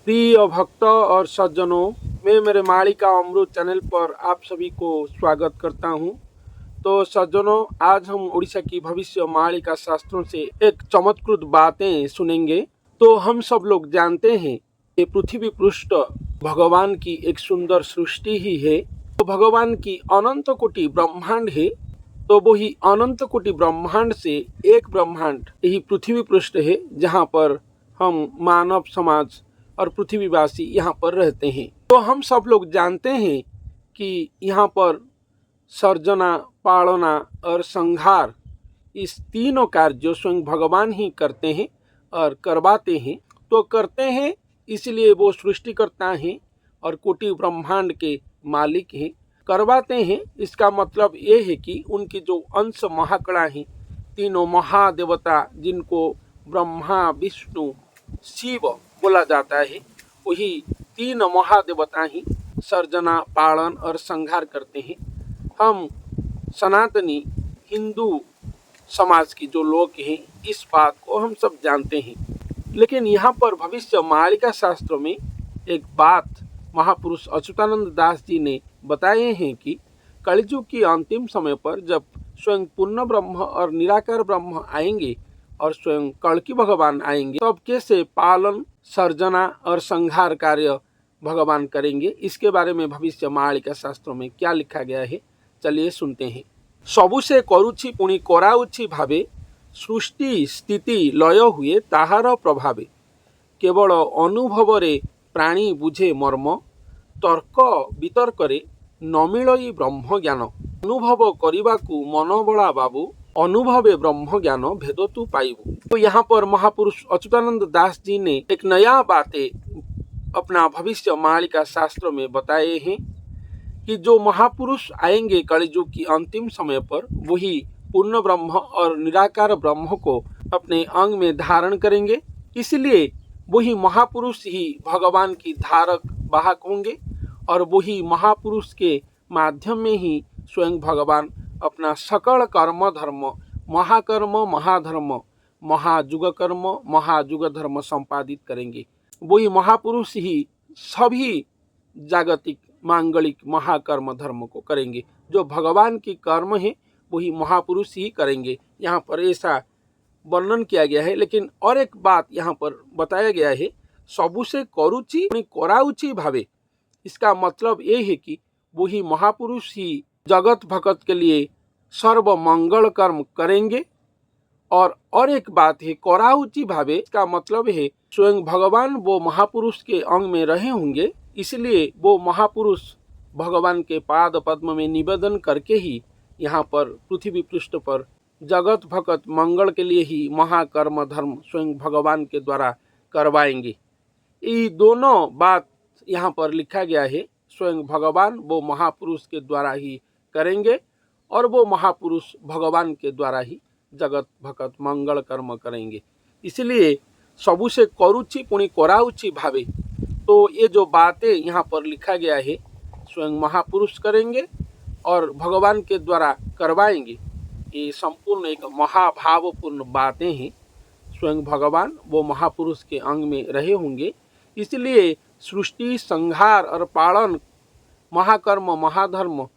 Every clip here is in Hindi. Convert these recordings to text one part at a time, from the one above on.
प्रिय भक्त और सज्जनों, मैं मेरे मालिका अमृत चैनल पर आप सभी को स्वागत करता हूं। तो सज्जनों, आज हम उड़ीसा की भविष्य मालिका शास्त्रों से एक चमत्कृत बातें सुनेंगे। तो हम सब लोग जानते हैं कि पृथ्वी पृष्ठ भगवान की एक सुंदर सृष्टि ही है। तो भगवान की अनंत कोटि ब्रह्मांड है। तो वही अनंत कोटि ब्रह्मांड से एक ब्रह्मांड यही पृथ्वी पृष्ठ है, जहाँ पर हम मानव समाज और पृथ्वीवासी यहाँ पर रहते हैं। तो हम सब लोग जानते हैं कि यहाँ पर सर्जना, पालना और संहार, इस तीनों कार्य स्वयं भगवान ही करते हैं और करवाते हैं। तो करते हैं इसलिए वो सृष्टिकर्ता हैं और कोटि ब्रह्मांड के मालिक हैं। करवाते हैं इसका मतलब ये है कि उनके जो अंश महाकड़ा हैं, तीनों महादेवता जिनको ब्रह्मा, विष्णु, शिव बोला जाता है, वही तीन महादेवता ही सर्जना, पालन और संहार करते हैं। हम सनातनी हिंदू समाज के जो लोग हैं, इस बात को हम सब जानते हैं। लेकिन यहाँ पर भविष्य मालिका शास्त्र में एक बात महापुरुष अच्युतानंद दास जी ने बताए हैं कि कलियुग की अंतिम समय पर जब स्वयं पूर्ण ब्रह्म और निराकार ब्रह्म आएंगे और स्वयं कल्कि भगवान आएंगे, तब कैसे पालन, सर्जना और संहार कार्य भगवान करेंगे, इसके बारे में भविष्य मालिका शास्त्रों में क्या लिखा गया है, चलिए सुनते हैं। सबु से करुछि पुणी कराउछि भावे, सृष्टि स्थिति लय हुए ताहार प्रभावे। केवल अनुभव रे प्राणी बुझे मर्म, तर्क वितर्करे न मिलई ब्रह्म ज्ञान। अनुभव करिबाकु मन बड़ा बाबू, अनुभवे ब्रह्म ज्ञान भेद तू पाइबू। तो यहाँ पर महापुरुष अच्युतानंद दास जी ने एक नया बातें अपना भविष्य मालिका शास्त्र में बताए हैं कि जो महापुरुष आएंगे कलियुग की अंतिम समय पर, वही पूर्ण ब्रह्म और निराकार ब्रह्म को अपने अंग में धारण करेंगे। इसलिए वही महापुरुष ही भगवान की धारक वाहक होंगे और वही महापुरुष के माध्यम में ही स्वयं भगवान अपना सकल कर्म धर्म, महाकर्म, महाधर्म, महाजुग कर्म, महाजुग धर्म संपादित करेंगे। वही महापुरुष ही सभी जागतिक मांगलिक महाकर्म धर्म को करेंगे। जो भगवान की कर्म है वही महापुरुष ही करेंगे। यहाँ पर ऐसा वर्णन किया गया है। लेकिन और एक बात यहाँ पर बताया गया है, सबु से करुचि कराउचि भावे। इसका मतलब ये है कि वही महापुरुष ही जगत भगत के लिए सर्व मंगल कर्म करेंगे। और एक बात है, कराउचि भावे, इसका मतलब है स्वयं भगवान वो महापुरुष के अंग में रहे होंगे, इसलिए वो महापुरुष भगवान के पाद पद्म में निवेदन करके ही यहाँ पर पृथ्वी पृष्ठ पर जगत भगत मंगल के लिए ही महाकर्म धर्म स्वयं भगवान के द्वारा करवाएंगे। ये दोनों बात यहाँ पर लिखा गया है। स्वयं भगवान वो महापुरुष के द्वारा ही करेंगे और वो महापुरुष भगवान के द्वारा ही जगत भगत मंगल कर्म करेंगे। इसलिए सबु से करुचि पुणी कराउचि भावे। तो ये जो बातें यहाँ पर लिखा गया है, स्वयं महापुरुष करेंगे और भगवान के द्वारा करवाएंगे, ये संपूर्ण एक महाभावपूर्ण बातें हैं। स्वयं भगवान वो महापुरुष के अंग में रहे होंगे, इसलिए सृष्टि, संहार और पालन, महाकर्म, महाधर्म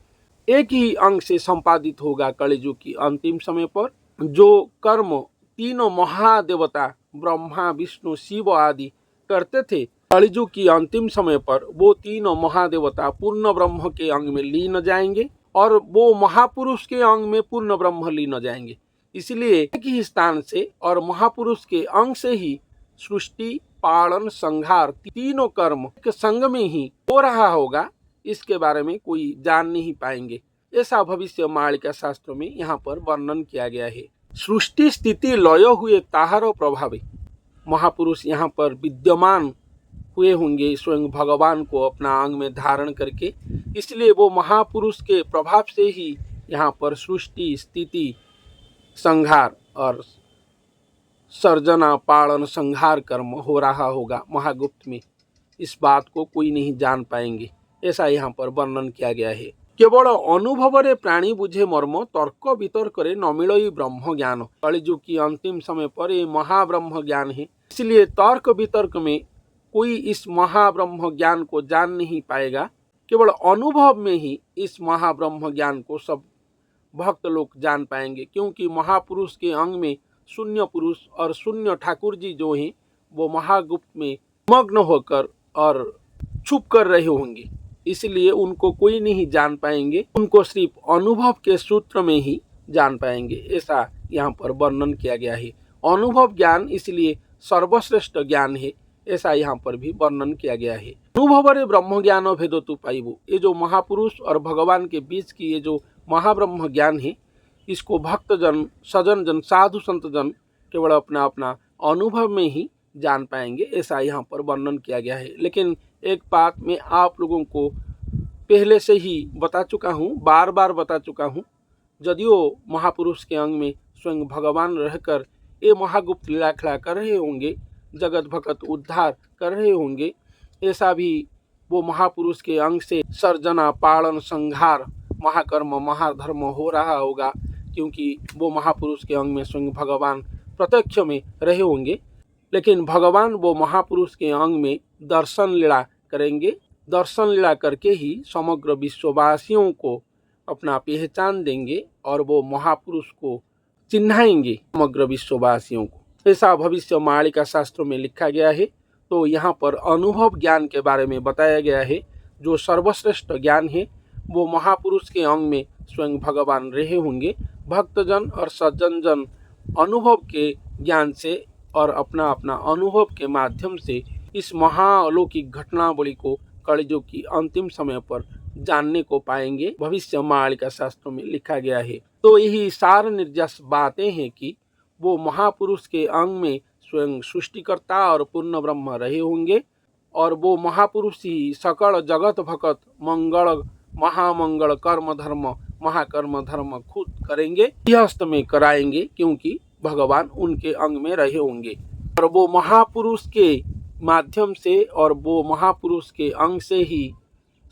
एक ही अंग से संपादित होगा कलियुग की अंतिम समय पर। जो कर्म तीनों महादेवता ब्रह्मा, विष्णु, शिव आदि करते थे, कलियुग की अंतिम समय पर वो तीनों महादेवता पूर्ण ब्रह्म के अंग में लीन जाएंगे और वो महापुरुष के अंग में पूर्ण ब्रह्म लीन जाएंगे। इसलिए एक ही स्थान से और महापुरुष के अंग से ही सृष्टि, पालन, संहार तीनों कर्म एक संग में ही हो रहा होगा, इसके बारे में कोई जान नहीं पाएंगे। ऐसा भविष्य मालिका शास्त्र में यहाँ पर वर्णन किया गया है। सृष्टि स्थिति लय हुए ताहार प्रभावे। महापुरुष यहाँ पर विद्यमान हुए होंगे स्वयं भगवान को अपना अंग में धारण करके, इसलिए वो महापुरुष के प्रभाव से ही यहाँ पर सृष्टि, स्थिति, संहार और सर्जना, पालन, संहार कर्म हो रहा होगा महागुप्त में। इस बात को कोई नहीं जान पाएंगे, ऐसा यहाँ पर वर्णन किया गया है। केवल अनुभव रे प्राणी बुझे मर्म, तर्क वितर्क रे न मिलई ब्रह्म ज्ञान। कलियुग की अंतिम समय पर ये महाब्रह्म ज्ञान है, इसलिए तर्क वितर्क में कोई इस महाब्रह्म ज्ञान को जान नहीं पाएगा। केवल अनुभव में ही इस महाब्रह्म ज्ञान को सब भक्त लोग जान पाएंगे, क्योंकि महापुरुष के अंग में शून्य पुरुष और शून्य ठाकुर जी जो हैं वो महागुप्त में मग्न होकर और छुप कर रहे होंगे, इसलिए उनको कोई नहीं जान पाएंगे। उनको सिर्फ अनुभव के सूत्र में ही जान पाएंगे, ऐसा यहाँ पर वर्णन किया गया है। अनुभव ज्ञान इसलिए सर्वश्रेष्ठ ज्ञान है, ऐसा यहाँ पर भी वर्णन किया गया है। अनुभवरे ब्रह्म ज्ञान भेदो तु पाइबो, ये जो महापुरुष और भगवान के बीच की ये जो महाब्रह्म ज्ञान है, इसको भक्तजन, सजन जन, साधु संत जन केवल अपना अपना अनुभव में ही जान पाएंगे, ऐसा यहाँ पर वर्णन किया गया है। लेकिन एक बात मैं आप लोगों को पहले से ही बता चुका हूँ, बार बार बता चुका हूँ, यदियो महापुरुष के अंग में स्वयं भगवान रहकर ये महागुप्त लीला खिला कर रहे होंगे, जगत भगत उद्धार कर रहे होंगे, ऐसा भी वो महापुरुष के अंग से सर्जना, पालन, संहार, महाकर्म, महाधर्म हो रहा होगा, क्योंकि वो महापुरुष के अंग में स्वयं भगवान प्रत्यक्ष में रहे होंगे। लेकिन भगवान वो महापुरुष के अंग में दर्शन लीला करेंगे। दर्शन लीला करके ही समग्र विश्ववासियों को अपना पहचान देंगे और वो महापुरुष को चिन्हाएंगे समग्र विश्ववासियों को, ऐसा भविष्य मालिका शास्त्रों में लिखा गया है। तो यहाँ पर अनुभव ज्ञान के बारे में बताया गया है। जो सर्वश्रेष्ठ ज्ञान है वो महापुरुष के अंग में स्वयं भगवान रहे होंगे। भक्तजन और सज्जन जन अनुभव के ज्ञान से और अपना अपना अनुभव के माध्यम से इस महाअलौकिक घटनावली को कलियुग की अंतिम समय पर जानने को पाएंगे, भविष्य मालिका शास्त्रों में लिखा गया है। तो यही सार निर्जस बातें हैं कि वो महापुरुष के अंग में स्वयं सृष्टिकर्ता और पूर्ण ब्रह्म रहे होंगे, और वो महापुरुष ही सकल जगत भगत मंगल, महामंगल, कर्म धर्म, महाकर्म धर्म खुद करेंगे, गृहस्थ में कराएंगे, क्योंकि भगवान उनके अंग में रहे होंगे। और वो महापुरुष के माध्यम से और वो महापुरुष के अंग से ही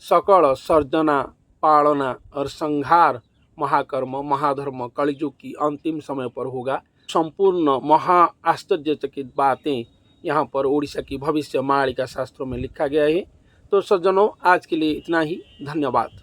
सकल सर्जना, पालना और संहार, महाकर्म, महाधर्म कलियुग की अंतिम समय पर होगा। संपूर्ण महा आश्चर्यचकित बातें यहाँ पर ओडिशा की भविष्य मालिका शास्त्रों में लिखा गया है। तो सज्जनों, आज के लिए इतना ही। धन्यवाद।